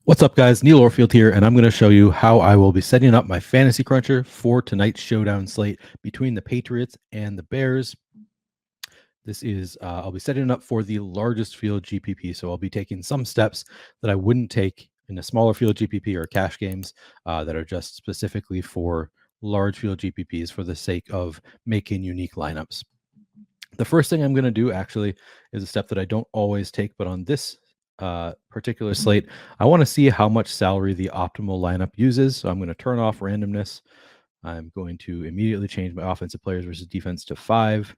What's up, guys? Neil Orfield here, and I'm going to show you how I will be setting up my fantasy cruncher for tonight's showdown slate between the Patriots and the Bears. This is, I'll be setting it up for the largest field GPP, so I'll be taking some steps that I wouldn't take in a smaller field GPP or cash games that are just specifically for large field GPPs for the sake of making unique lineups. The first thing I'm going to do actually is a step that I don't always take, but on this particular slate, I want to see how much salary the optimal lineup uses. So I'm going to turn off randomness. I'm going to immediately change my offensive players versus defense to 5.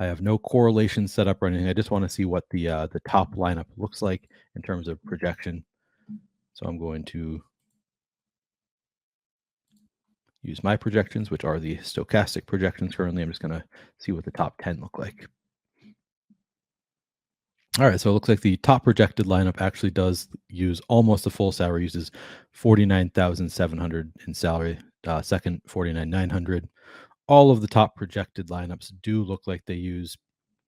I have no correlation set up or anything. I just want to see what the top lineup looks like in terms of projection. So I'm going to use my projections, which are the Stokastic projections currently. I'm just going to see what the top 10 look like. All right, so it looks like the top projected lineup actually does use almost the full salary, uses 49,700 in salary. Second, 49,900. All of the top projected lineups do look like they use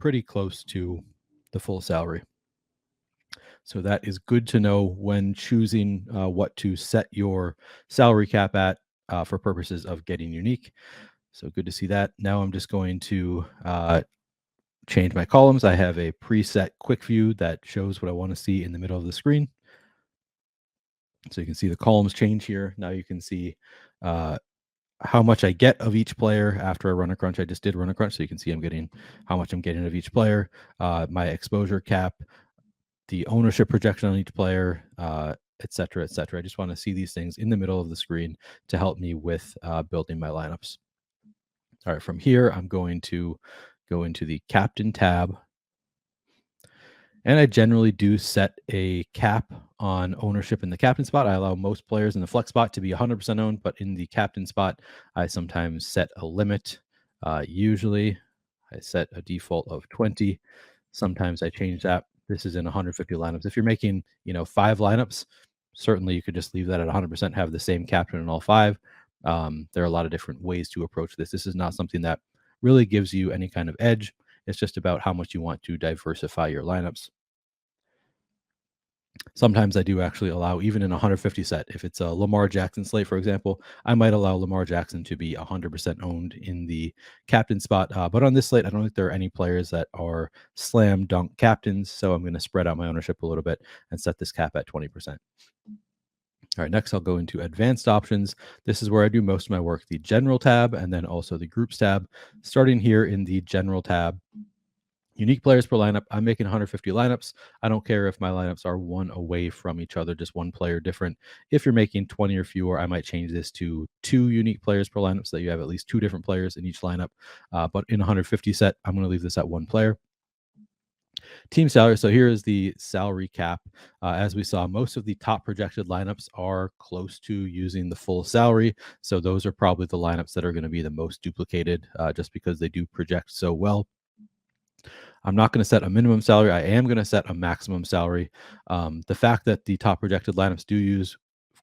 pretty close to the full salary. So that is good to know when choosing what to set your salary cap at for purposes of getting unique. So good to see that. Now I'm just going to change my columns. I have a preset quick view that shows what I want to see in the middle of the screen. So you can see the columns change here. Now you can see how much I get of each player after I run a crunch. I just did run a crunch, so you can see I'm getting how much I'm getting of each player, my exposure cap, the ownership projection on each player, et cetera, et cetera. I just want to see these things in the middle of the screen to help me with building my lineups. All right, from here, I'm going to go into the captain tab. And I generally do set a cap on ownership in the captain spot. I allow most players in the flex spot to be 100% owned, but in the captain spot, I sometimes set a limit. Usually, I set a default of 20. Sometimes I change that. This is in 150 lineups. If you're making, 5 lineups, certainly you could just leave that at 100%, have the same captain in all 5. There are a lot of different ways to approach this. This is not something that really gives you any kind of edge. It's just about how much you want to diversify your lineups. Sometimes I do actually allow, even in a 150 set, if it's a Lamar Jackson slate, for example, I might allow Lamar Jackson to be 100% owned in the captain spot. But on this slate, I don't think there are any players that are slam dunk captains. So I'm going to spread out my ownership a little bit and set this cap at 20%. All right, next I'll go into advanced options. This is where I do most of my work, the general tab and then also the groups tab. Starting here in the general tab, unique players per lineup. I'm making 150 lineups. I don't care if my lineups are one away from each other, just one player different. If you're making 20 or fewer, I might change this to 2 unique players per lineup so that you have at least 2 different players in each lineup. But in 150 set, I'm going to leave this at 1 player. Team salary. So here is the salary cap. As we saw, most of the top projected lineups are close to using the full salary. So those are probably the lineups that are going to be the most duplicated just because they do project so well. I'm not going to set a minimum salary. I am going to set a maximum salary. The fact that the top projected lineups do use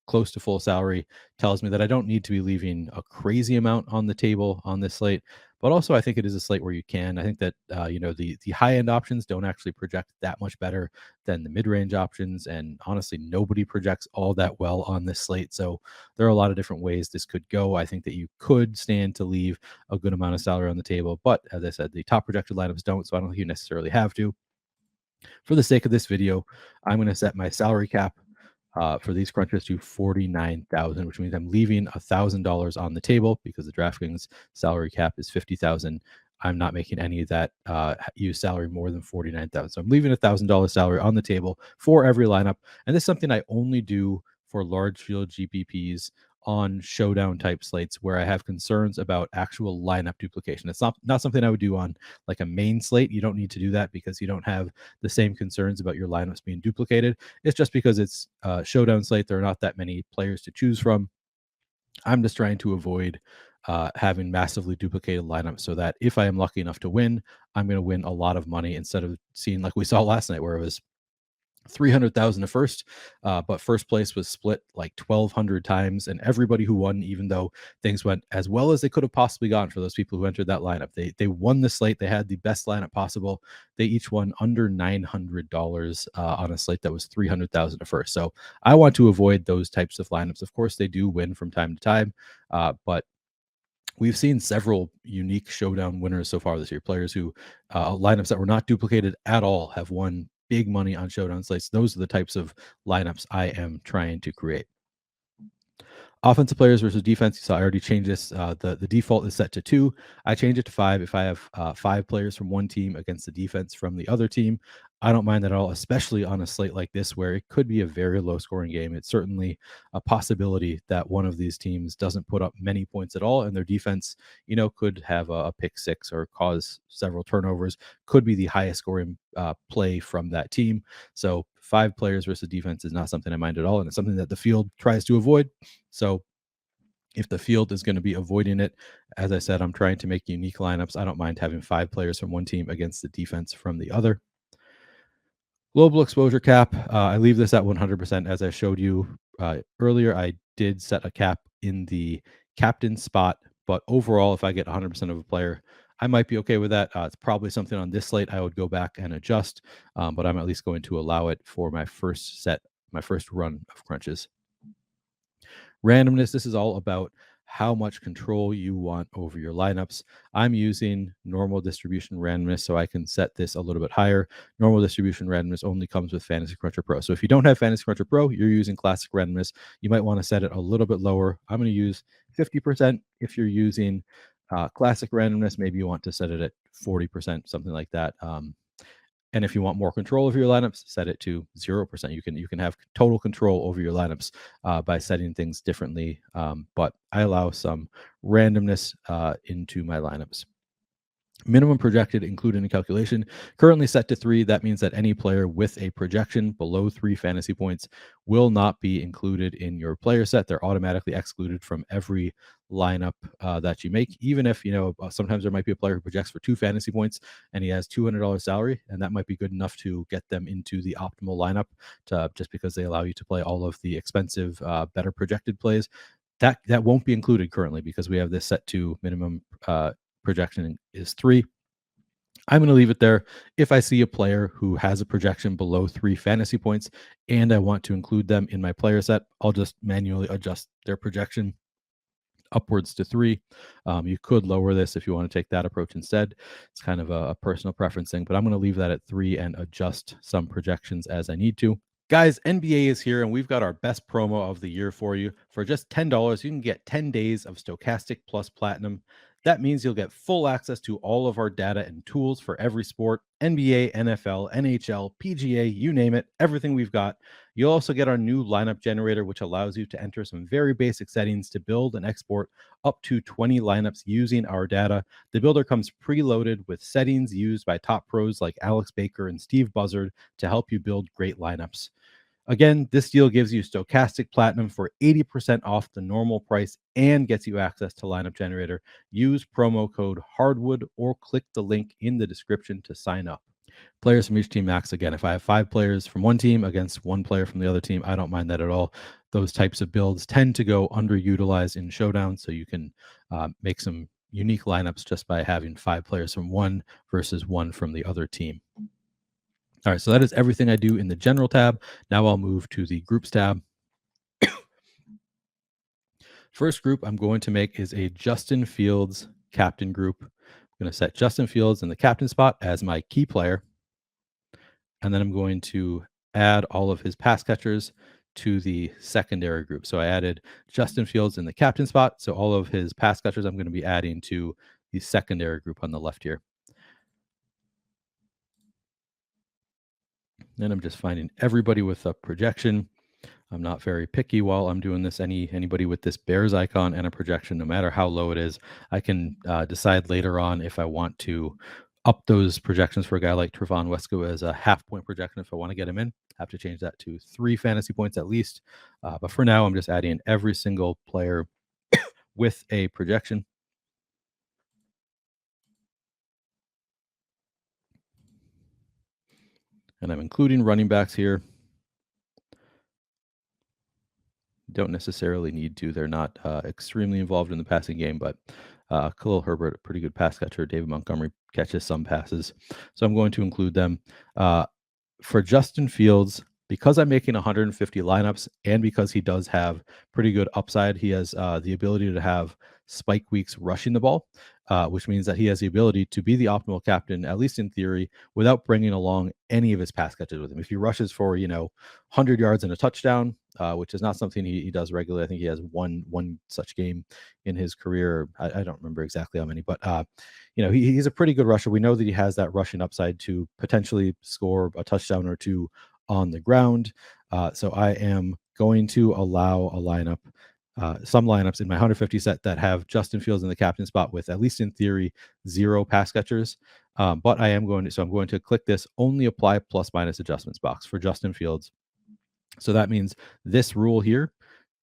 close to full salary tells me that I don't need to be leaving a crazy amount on the table on this slate. But also, I think it is a slate where you can. I think that the high end options don't actually project that much better than the mid range options, and honestly, nobody projects all that well on this slate. So there are a lot of different ways this could go. I think that you could stand to leave a good amount of salary on the table, but as I said, the top projected lineups don't, so I don't think you necessarily have to. For the sake of this video, I'm going to set my salary cap for these crunches to 49,000, which means I'm leaving $1,000 on the table because the DraftKings salary cap is 50,000. I'm not making any of that use salary more than 49,000. So I'm leaving $1,000 salary on the table for every lineup. And this is something I only do for large field GPPs on showdown type slates where I have concerns about actual lineup duplication. It's not something I would do on like a main slate. You don't need to do that because you don't have the same concerns about your lineups being duplicated. It's just because it's a showdown slate. There are not that many players to choose from. I'm just trying to avoid having massively duplicated lineups so that if I am lucky enough to win, I'm going to win a lot of money instead of seeing like we saw last night where it was 300,000 to first, but first place was split like 1,200 times, and everybody who won, even though things went as well as they could have possibly gone for those people who entered that lineup, they won the slate. They had the best lineup possible. They each won under $900 on a slate that was 300,000 to first. So I want to avoid those types of lineups. Of course, they do win from time to time, but we've seen several unique showdown winners so far this year. Players who lineups that were not duplicated at all have won big money on showdown slates. Those are the types of lineups I am trying to create. Offensive players versus defense. You saw I already changed this. The default is set to 2. I change it to 5 if I have 5 players from one team against the defense from the other team. I don't mind that at all, especially on a slate like this where it could be a very low scoring game. It's certainly a possibility that one of these teams doesn't put up many points at all, and their defense, could have a pick six or cause several turnovers. Could be the highest scoring play from that team. So 5 players versus defense is not something I mind at all, and it's something that the field tries to avoid. So if the field is going to be avoiding it, as I said, I'm trying to make unique lineups. I don't mind having 5 players from one team against the defense from the other. Global exposure cap. I leave this at 100%. As I showed you earlier, I did set a cap in the captain spot, but overall, if I get 100% of a player, I might be okay with that. It's probably something on this slate I would go back and adjust, but I'm at least going to allow it for my first run of crunches. Randomness, this is all about how much control you want over your lineups. I'm using normal distribution randomness, so I can set this a little bit higher. Normal distribution randomness only comes with Fantasy Cruncher Pro. So if you don't have Fantasy Cruncher Pro, you're using classic randomness. You might want to set it a little bit lower. I'm going to use 50%. If you're using classic randomness, maybe you want to set it at 40%, something like that. And if you want more control over your lineups, set it to 0%. You can have total control over your lineups by setting things differently. But I allow some randomness into my lineups. Minimum projected included in the calculation, currently set to 3. That means that any player with a projection below 3 fantasy points will not be included in your player set. They're automatically excluded from every lineup that you make, even if, sometimes there might be a player who projects for 2 fantasy points and he has $200 salary, and that might be good enough to get them into the optimal lineup just because they allow you to play all of the expensive, better projected plays. That won't be included currently because we have this set to minimum projection is 3. I'm going to leave it there. If I see a player who has a projection below 3 fantasy points and I want to include them in my player set, I'll just manually adjust their projection upwards to 3. You could lower this if you want to take that approach instead. It's kind of a personal preference thing, but I'm going to leave that at 3 and adjust some projections as I need to. Guys, NBA is here, and we've got our best promo of the year for you. For just $10, you can get 10 days of Stokastic Plus Platinum. That means you'll get full access to all of our data and tools for every sport: NBA, NFL, NHL, PGA, you name it, everything we've got. You'll also get our new lineup generator, which allows you to enter some very basic settings to build and export up to 20 lineups using our data. The builder comes preloaded with settings used by top pros like Alex Baker and Steve Buzzard to help you build great lineups. Again, this deal gives you Stokastic Platinum for 80% off the normal price and gets you access to Lineup Generator. Use promo code HARDWOOD or click the link in the description to sign up. Players from each team max. Again, if I have 5 players from one team against 1 player from the other team, I don't mind that at all. Those types of builds tend to go underutilized in Showdown, so you can make some unique lineups just by having 5 players from one versus 1 from the other team. All right, so that is everything I do in the general tab. Now I'll move to the groups tab. First group I'm going to make is a Justin Fields captain group. I'm going to set Justin Fields in the captain spot as my key player. And then I'm going to add all of his pass catchers to the secondary group. So I added Justin Fields in the captain spot. So all of his pass catchers I'm going to be adding to the secondary group on the left here. Then I'm just finding everybody with a projection. I'm not very picky while I'm doing this. Anybody with this Bears icon and a projection, no matter how low it is, I can decide later on if I want to up those projections for a guy like Trevon Wesco as a half-point projection. If I want to get him in, I have to change that to 3 fantasy points at least. But for now, I'm just adding every single player with a projection. And I'm including running backs here. don't necessarily need to. They're not extremely involved in the passing game, but Khalil Herbert, a pretty good pass catcher. David Montgomery catches some passes. So I'm going to include them. For Justin Fields, because I'm making 150 lineups and because he does have pretty good upside, he has the ability to have spike weeks rushing the ball, which means that he has the ability to be the optimal captain, at least in theory, without bringing along any of his pass catches with him. If he rushes for 100 yards and a touchdown, which is not something he does regularly. I think he has one such game in his career. I don't remember exactly how many, but he's a pretty good rusher. We know that he has that rushing upside to potentially score a touchdown or two on the ground. So I am going to allow a lineup, some lineups in my 150 set that have Justin Fields in the captain spot with, at least in theory, 0 pass catchers. But I'm going to click this only apply plus minus adjustments box for Justin Fields. So that means this rule here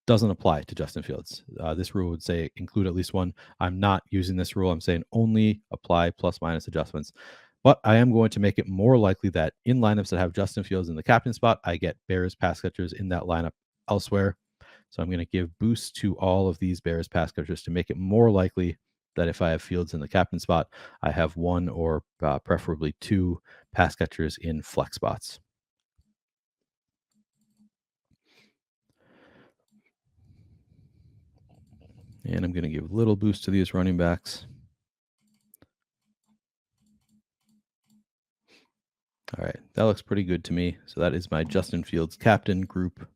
doesn't apply to Justin Fields. This rule would say include at least one. I'm not using this rule. I'm saying only apply plus minus adjustments. But I am going to make it more likely that in lineups that have Justin Fields in the captain spot, I get Bears pass catchers in that lineup elsewhere. So I'm going to give boost to all of these Bears pass catchers to make it more likely that if I have Fields in the captain spot, I have 1 or preferably 2 pass catchers in flex spots. And I'm going to give a little boost to these running backs. All right, that looks pretty good to me. So that is my Justin Fields captain group.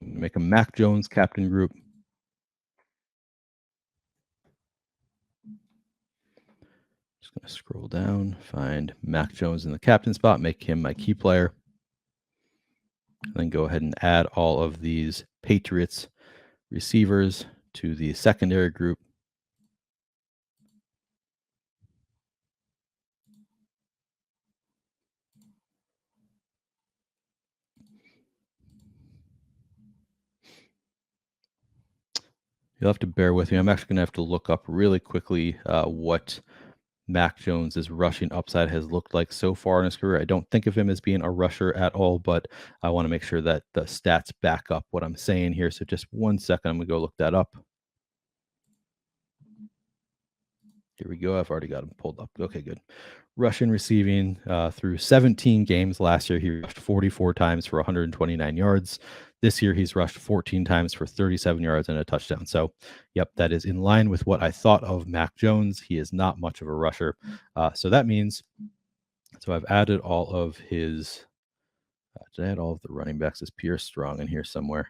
Make a Mac Jones captain group. Just going to scroll down, find Mac Jones in the captain spot, make him my key player. And then go ahead and add all of these Patriots receivers to the secondary group. You'll have to bear with me. I'm actually going to have to look up really quickly what Mac Jones's rushing upside has looked like so far in his career. I don't think of him as being a rusher at all, but I want to make sure that the stats back up what I'm saying here. So just 1 second, I'm going to go look that up. Here we go. I've already got him pulled up. Okay, good. Rushing receiving through 17 games last year, he rushed 44 times for 129 yards. This year, he's rushed 14 times for 37 yards and a touchdown. So, yep, that is in line with what I thought of Mac Jones. He is not much of a rusher. So that means, so I've added all of his, did I add all of the running backs? Is Pierce Strong in here somewhere?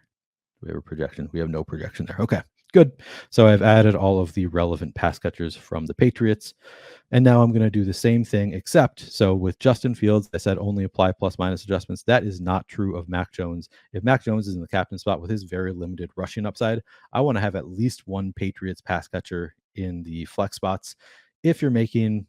Do we have a projection? We have no projection there. Okay, good. So I've added all of the relevant pass catchers from the Patriots. And now I'm going to do the same thing, except so with Justin Fields, I said only apply plus minus adjustments. That is not true of Mac Jones. If Mac Jones is in the captain spot with his very limited rushing upside, I want to have at least 1 Patriots pass catcher in the flex spots. If you're making,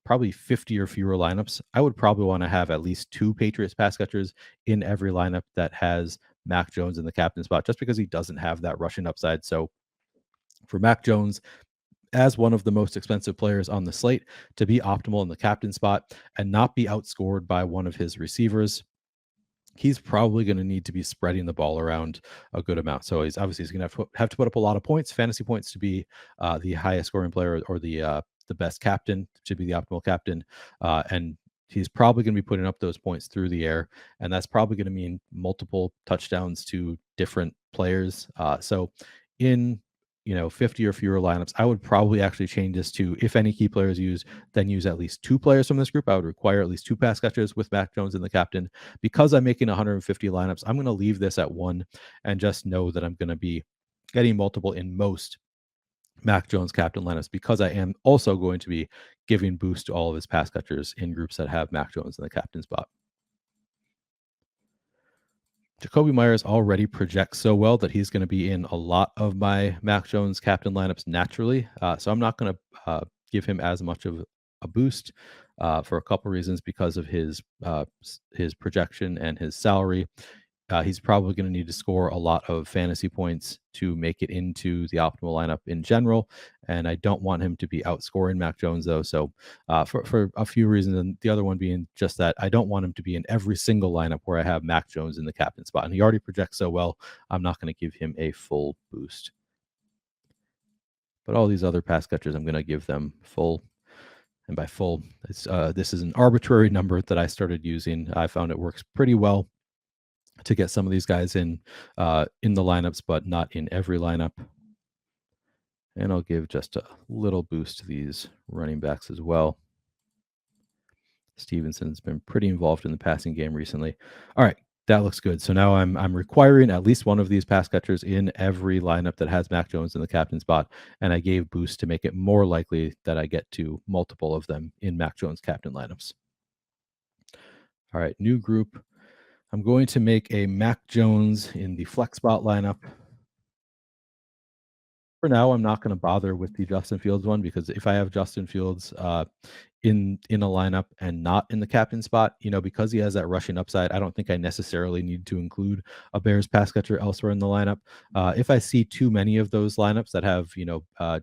probably 50 or fewer lineups, I would probably want to have at least 2 Patriots pass catchers in every lineup that has Mac Jones in the captain spot, just because he doesn't have that rushing upside. So for Mac Jones, as one of the most expensive players on the slate, to be optimal in the captain spot and not be outscored by one of his receivers, he's probably going to need to be spreading the ball around a good amount. So he's going to have to put up a lot of points, fantasy points, to be the highest scoring player or the best captain, to be the optimal captain. And he's probably going to be putting up those points through the air, and that's probably going to mean multiple touchdowns to different players. So in 50 or fewer lineups, I would probably actually change this to, if any key players use, then use at least 2 players from this group. I would require at least 2 pass catchers with Mac Jones in the captain. Because I'm making 150 lineups, I'm going to leave this at 1 and just know that I'm going to be getting multiple in most Mac Jones captain lineups, because I am also going to be giving boost to all of his pass catchers in groups that have Mac Jones in the captain spot. Jacoby Myers already projects so well that he's going to be in a lot of my Mac Jones captain lineups naturally. So I'm not going to give him as much of a boost for a couple reasons, because of his projection and his salary. he's probably going to need to score a lot of fantasy points to make it into the optimal lineup in general. And I don't want him to be outscoring Mac Jones, though. So for a few reasons, and the other one being just that I don't want him to be in every single lineup where I have Mac Jones in the captain spot. And he already projects so well, I'm not going to give him a full boost. But all these other pass catchers, I'm going to give them full. And by full, this is an arbitrary number that I started using. I found it works pretty well to get some of these guys in the lineups, but not in every lineup. And I'll give just a little boost to these running backs as well. Stevenson's been pretty involved in the passing game recently. All right, that looks good. So now I'm requiring at least one of these pass catchers in every lineup that has Mac Jones in the captain spot, and I gave boost to make it more likely that I get to multiple of them in Mac Jones captain lineups. All right, new group. I'm going to make a Mac Jones in the flex spot lineup. For now, I'm not going to bother with the Justin Fields one, because if I have Justin Fields in a lineup and not in the captain spot, because he has that rushing upside, I don't think I necessarily need to include a Bears pass catcher elsewhere in the lineup. If I see too many of those lineups that have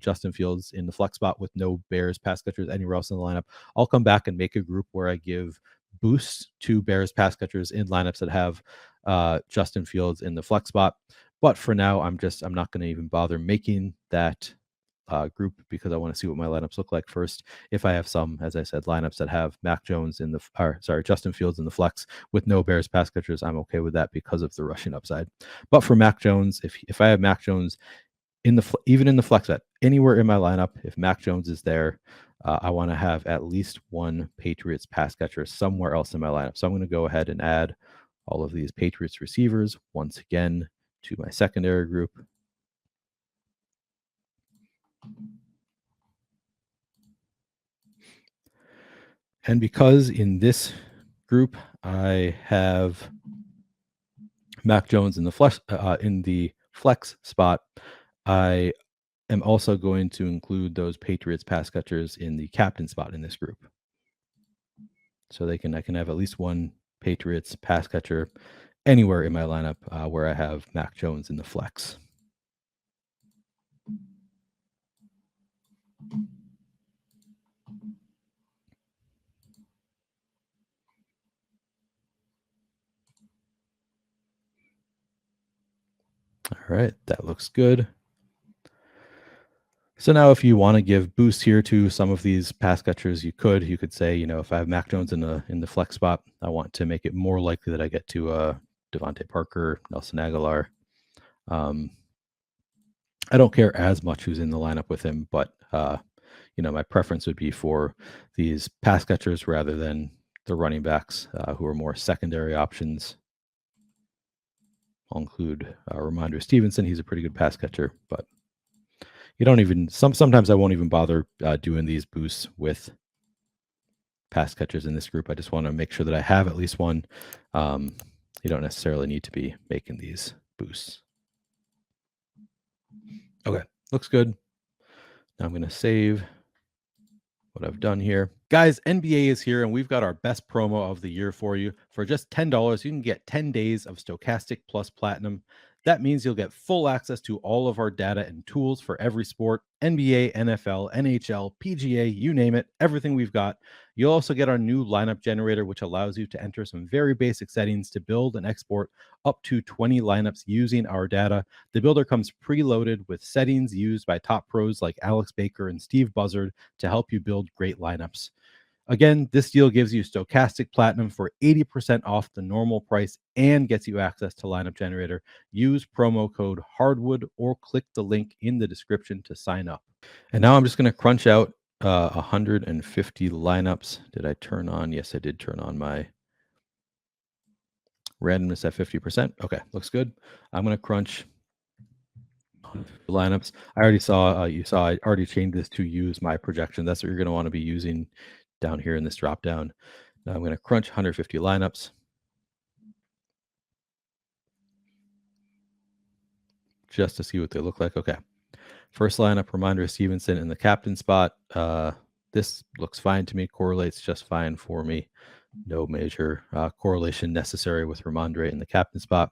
Justin Fields in the flex spot with no Bears pass catchers anywhere else in the lineup, I'll come back and make a group where I give boosts to Bears pass catchers in lineups that have Justin Fields in the flex spot. But for now, I'm not going to even bother making that group, because I want to see what my lineups look like first. If I have some, as I said, lineups that have Justin Fields in the flex with no Bears pass catchers, I'm okay with that because of the rushing upside. But for Mac Jones, if I have Mac Jones even in the flex bet, anywhere in my lineup, if Mac Jones is there, I want to have at least one Patriots pass catcher somewhere else in my lineup. So I'm going to go ahead and add all of these Patriots receivers once again to my secondary group. And because in this group I have Mac Jones in the flex spot, I am also going to include those Patriots pass catchers in the captain spot in this group. So I can have at least one Patriots pass catcher anywhere in my lineup where I have Mac Jones in the flex. All right, that looks good. So now if you want to give boosts here to some of these pass catchers, you could say, if I have Mac Jones in the flex spot, I want to make it more likely that I get to Devontae Parker, Nelson Aguilar. I don't care as much who's in the lineup with him, but my preference would be for these pass catchers rather than the running backs who are more secondary options. I'll include Ramondre Stevenson. He's a pretty good pass catcher, but you don't even sometimes I won't even bother doing these boosts with pass catchers in this group. I just want to make sure that I have at least one. You don't necessarily need to be making these boosts. Okay, looks good. Now I'm going to save what I've done here. Guys, NBA is here, and we've got our best promo of the year for you. For just $10, you can get 10 days of Stokastic plus Platinum. That means you'll get full access to all of our data and tools for every sport: NBA, NFL, NHL, PGA, you name it, everything we've got. You'll also get our new lineup generator, which allows you to enter some very basic settings to build and export up to 20 lineups using our data. The builder comes preloaded with settings used by top pros like Alex Baker and Steve Buzzard to help you build great lineups. Again, this deal gives you Stokastic Platinum for 80% off the normal price and gets you access to Lineup Generator. Use promo code Hardwood or click the link in the description to sign up. And now I'm just going to crunch out 150 lineups. Did I turn on? Yes, I did turn on my randomness at 50%. Okay, looks good. I'm going to crunch lineups. I already saw, I already changed this to use my projection. That's what you're going to want to be using down here in this drop down. Now I'm going to crunch 150 lineups just to see what they look like. Okay. First lineup, Ramondre Stevenson in the captain spot. This looks fine to me, correlates just fine for me. No major correlation necessary with Ramondre in the captain spot.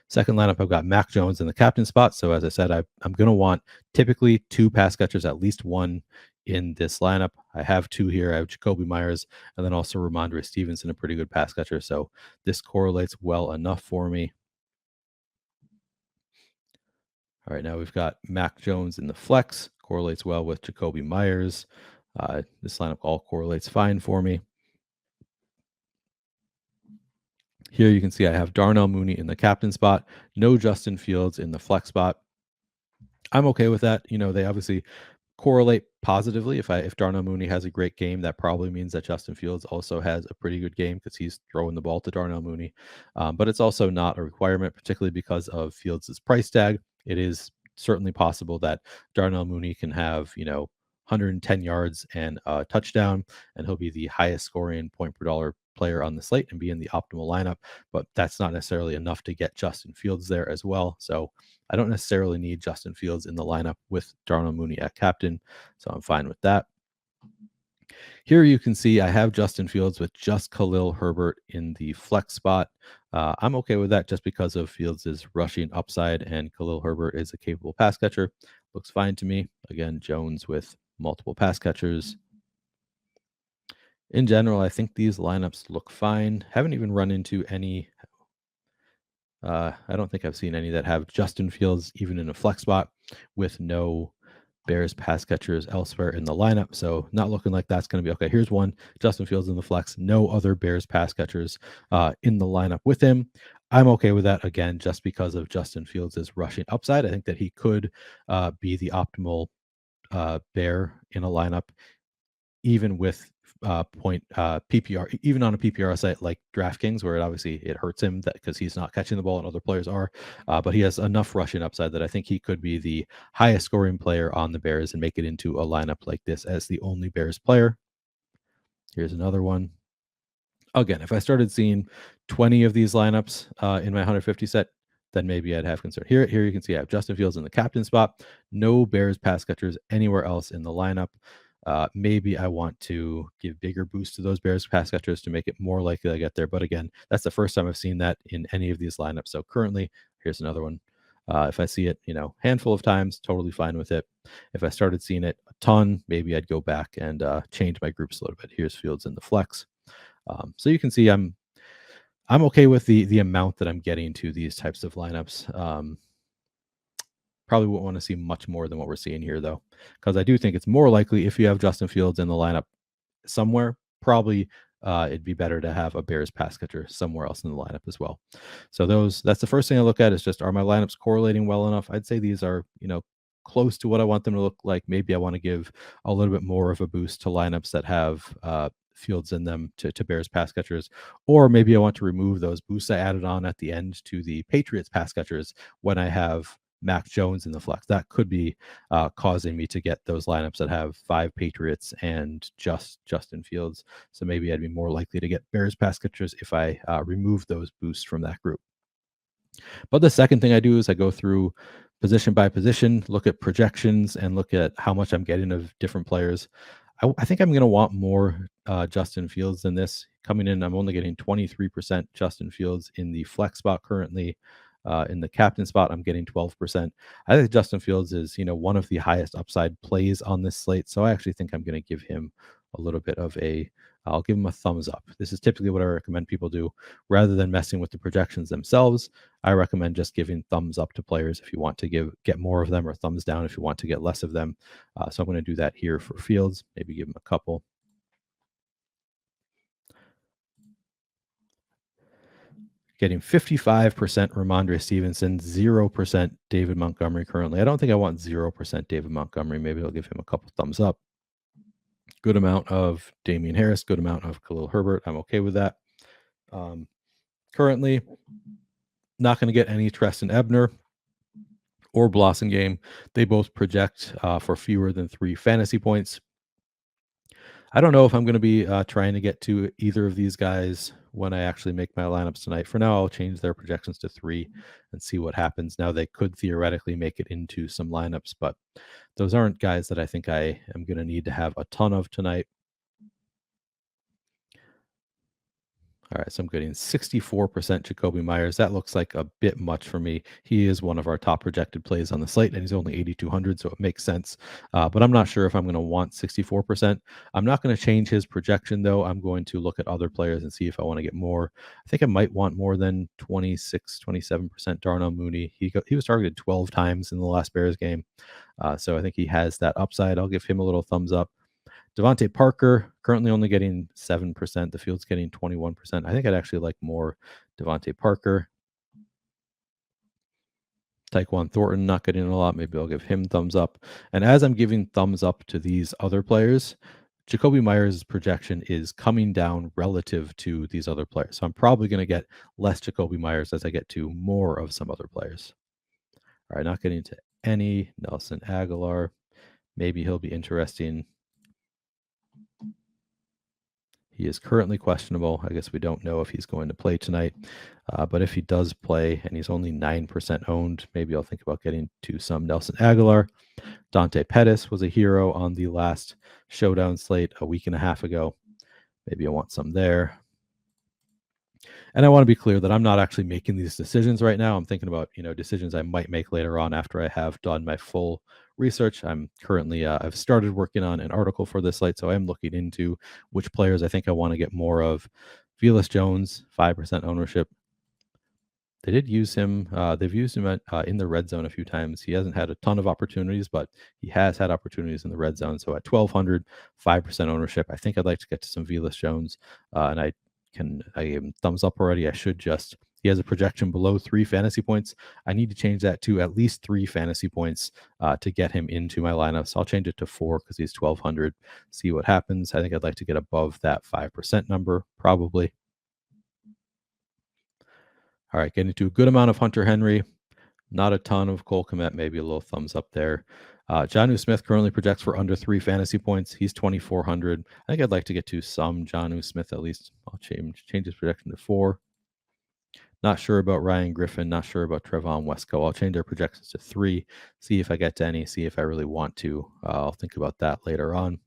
Second lineup, I've got Mac Jones in the captain spot. So as I said, I'm going to want typically 2 pass catchers, at least one in this lineup. I have 2 here. I have Jacoby Myers and then also Ramondre Stevenson, a pretty good pass catcher. So this correlates well enough for me. All right, now we've got Mac Jones in the flex, correlates well with Jacoby Myers. This lineup all correlates fine for me. Here you can see I have Darnell Mooney in the captain spot, no Justin Fields in the flex spot. I'm okay with that. They obviously correlate positively. If Darnell Mooney has a great game, that probably means that Justin Fields also has a pretty good game because he's throwing the ball to Darnell Mooney. But it's also not a requirement, particularly because of Fields' price tag. It is certainly possible that Darnell Mooney can have 110 yards and a touchdown, and he'll be the highest scoring point per dollar player on the slate and be in the optimal lineup. But that's not necessarily enough to get Justin Fields there as well. So I don't necessarily need Justin Fields in the lineup with Darnell Mooney at captain, so I'm fine with that. Here you can see I have Justin Fields with just Khalil Herbert in the flex spot. I'm okay with that just because of Fields' rushing upside, and Khalil Herbert is a capable pass catcher. Looks fine to me. Again, Jones with multiple pass catchers. In general, I think these lineups look fine. Haven't even run into any. I don't think I've seen any that have Justin Fields even in a flex spot with no Bears pass catchers elsewhere in the lineup. So not looking like that's going to be okay. Here's one, Justin Fields in the flex, no other Bears pass catchers in the lineup with him. I'm okay with that, again, just because of Justin Fields' rushing upside. I think that he could be the optimal Bear in a lineup, even with point PPR, even on a PPR site like DraftKings, where it hurts him that because he's not catching the ball and other players are, but he has enough rushing upside that I think he could be the highest scoring player on the Bears and make it into a lineup like this as the only Bears player. Here's another one. Again, if I started seeing 20 of these lineups in my 150 set, then maybe I'd have concern. Here you can see I have Justin Fields in the captain spot, no Bears pass catchers anywhere else in the lineup. Maybe I want to give bigger boost to those Bears pass catchers to make it more likely I get there. But again, that's the first time I've seen that in any of these lineups. So currently, here's another one. If I see it, handful of times, totally fine with it. If I started seeing it a ton, maybe I'd go back and change my groups a little bit. Here's Fields in the flex. So you can see I'm okay with the amount that I'm getting to these types of lineups. Probably won't want to see much more than what we're seeing here, though, because I do think it's more likely if you have Justin Fields in the lineup somewhere, probably it'd be better to have a Bears pass catcher somewhere else in the lineup as well. So that's the first thing I look at is just, are my lineups correlating well enough? I'd say these are, close to what I want them to look like. Maybe I want to give a little bit more of a boost to lineups that have Fields in them to Bears pass catchers, or maybe I want to remove those boosts I added on at the end to the Patriots pass catchers when I have Mac Jones in the flex. That could be causing me to get those lineups that have 5 Patriots and just Justin Fields. So maybe I'd be more likely to get Bears pass catchers if I remove those boosts from that group. But the second thing I do is I go through position by position, look at projections, and look at how much I'm getting of different players. I think I'm going to want more Justin Fields than this. Coming in, I'm only getting 23% Justin Fields in the flex spot currently. In the captain spot, I'm getting 12%. I think Justin Fields is, one of the highest upside plays on this slate. So I actually think I'm going to give him a little bit of I'll give him a thumbs up. This is typically what I recommend people do. Rather than messing with the projections themselves, I recommend just giving thumbs up to players if you want to get more of them, or thumbs down if you want to get less of them. So I'm going to do that here for Fields, maybe give him a couple. Getting 55% Ramondre Stevenson, 0% David Montgomery currently. I don't think I want 0% David Montgomery. Maybe I'll give him a couple thumbs up. Good amount of Damian Harris, good amount of Khalil Herbert. I'm okay with that. Currently, not going to get any Treston Ebner or Blossomgame. They both project for fewer than 3 fantasy points. I don't know if I'm going to be trying to get to either of these guys when I actually make my lineups tonight. For now, I'll change their projections to 3 and see what happens. Now, they could theoretically make it into some lineups, but those aren't guys that I think I am going to need to have a ton of tonight. All right, so I'm getting 64% Jacoby Myers. That looks like a bit much for me. He is one of our top projected plays on the slate, and he's only 8,200, so it makes sense. But I'm not sure if I'm going to want 64%. I'm not going to change his projection, though. I'm going to look at other players and see if I want to get more. I think I might want more than 26, 27% Darnell Mooney. He was targeted 12 times in the last Bears game, so I think he has that upside. I'll give him a little thumbs up. Devontae Parker currently only getting 7%. The field's getting 21%. I think I'd actually like more Devontae Parker. Tyquan Thornton not getting a lot. Maybe I'll give him thumbs up. And as I'm giving thumbs up to these other players, Jacoby Myers' projection is coming down relative to these other players. So I'm probably going to get less Jacoby Myers as I get to more of some other players. All right, not getting to any Nelson Aguilar. Maybe he'll be interesting. He is currently questionable. I guess we don't know if he's going to play tonight. But if he does play and he's only 9% owned, maybe I'll think about getting to some Nelson Aguilar. Dante Pettis was a hero on the last Showdown slate a week and a half ago. Maybe I want some there. And I want to be clear that I'm not actually making these decisions right now. I'm thinking about, decisions I might make later on after I have done my full research. I'm currently, I've started working on an article for this site, so I'm looking into which players I think I want to get more of. Velus Jones, 5% ownership. They did use him. They've used him in the red zone a few times. He hasn't had a ton of opportunities, but he has had opportunities in the red zone. So at 1,200, 5% ownership, I think I'd like to get to some Velus Jones. And I gave him thumbs up already. He has a projection below 3 fantasy points. I need to change that to at least 3 fantasy points to get him into my lineups. I'll change it to 4 because he's 1,200. See what happens. I think I'd like to get above that 5% number, probably. All right, getting to a good amount of Hunter Henry, not a ton of Cole Kmet, maybe a little thumbs up there. Jonnu Smith currently projects for under 3 fantasy points. He's 2,400. I think I'd like to get to some Jonnu Smith at least. I'll change his projection to 4. Not sure about Ryan Griffin. Not sure about Trevon Wesco. I'll change their projections to 3. See if I get to any. See if I really want to. I'll think about that later on.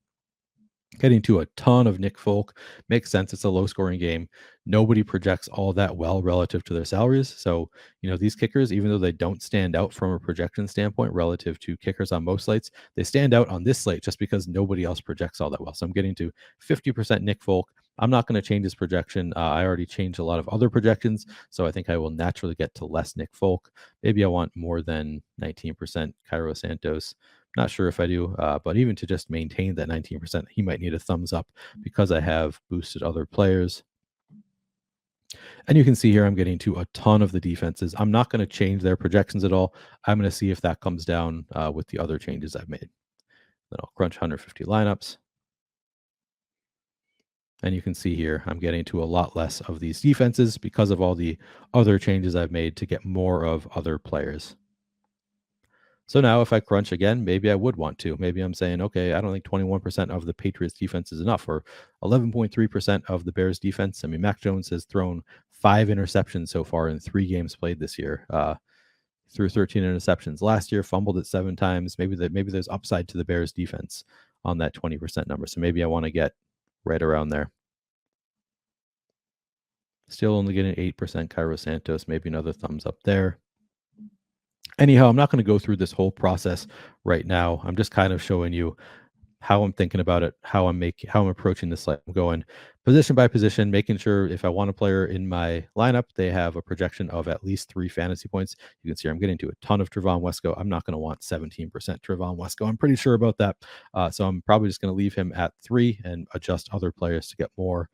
Getting to a ton of Nick Folk makes sense. It's a low scoring game. Nobody projects all that well relative to their salaries. So, these kickers, even though they don't stand out from a projection standpoint relative to kickers on most slates, they stand out on this slate just because nobody else projects all that well. So I'm getting to 50% Nick Folk. I'm not going to change his projection. I already changed a lot of other projections. So I think I will naturally get to less Nick Folk. Maybe I want more than 19% Cairo Santos. Not sure if I do, but even to just maintain that 19%, he might need a thumbs up because I have boosted other players. And you can see here I'm getting to a ton of the defenses. I'm not going to change their projections at all. I'm going to see if that comes down with the other changes I've made. Then I'll crunch 150 lineups. And you can see here I'm getting to a lot less of these defenses because of all the other changes I've made to get more of other players. So now if I crunch again, maybe I would want to. Maybe I'm saying, okay, I don't think 21% of the Patriots defense is enough, or 11.3% of the Bears defense. I mean, Mac Jones has thrown 5 interceptions so far in 3 games played this year. Threw 13 interceptions last year, fumbled it 7 times. Maybe there's upside to the Bears defense on that 20% number. So maybe I want to get right around there. Still only getting 8% Cairo Santos. Maybe another thumbs up there. Anyhow, I'm not going to go through this whole process right now. I'm just kind of showing you how I'm thinking about it, how I'm approaching this slide. I'm going position by position, making sure if I want a player in my lineup, they have a projection of at least 3 fantasy points. You can see I'm getting to a ton of Trevon Wesco. I'm not going to want 17% Trevon Wesco. I'm pretty sure about that. So I'm probably just going to leave him at 3 and adjust other players to get more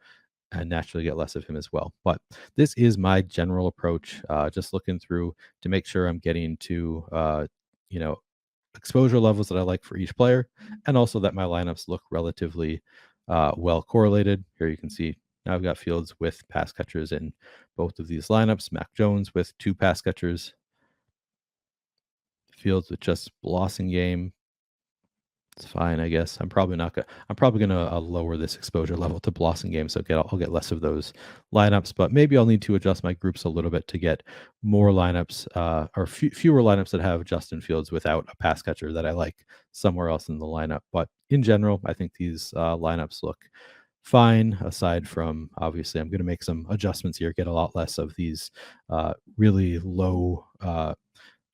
and naturally get less of him as well. But this is my general approach, just looking through to make sure I'm getting to, exposure levels that I like for each player, and also that my lineups look relatively well correlated. Here you can see now I've got Fields with pass catchers in both of these lineups, Mac Jones with 2 pass catchers, Fields with just Blossing game. It's fine, I guess. I'm probably gonna lower this exposure level to Blossing game, so I'll get less of those lineups. But maybe I'll need to adjust my groups a little bit to get more lineups or fewer lineups that have Justin Fields without a pass catcher that I like somewhere else in the lineup. But in general, I think these lineups look fine, aside from obviously I'm going to make some adjustments here, get a lot less of these really low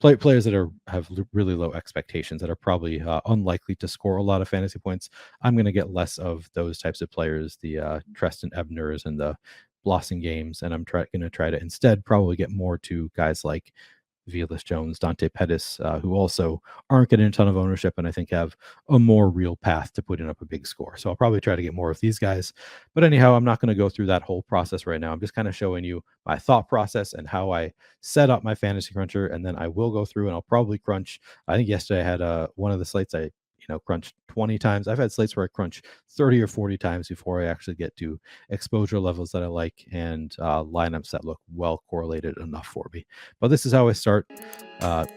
players that have really low expectations that are probably unlikely to score a lot of fantasy points. I'm going to get less of those types of players, the Treston Ebners and the Blossom Games, and I'm going to try to instead probably get more to guys like Velus Jones, Dante Pettis, who also aren't getting a ton of ownership and I think have a more real path to putting up a big score. So I'll probably try to get more of these guys. But anyhow, I'm not going to go through that whole process right now. I'm just kind of showing you my thought process and how I set up my fantasy cruncher. And then I will go through and I'll probably crunch. I think yesterday I had one of the slates I crunched 20 times. I've had slates where I crunch 30 or 40 times before I actually get to exposure levels that I like and lineups that look well correlated enough for me. But this is how I start.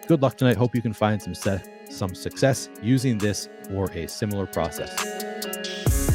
Good luck tonight. Hope you can find some success using this or a similar process.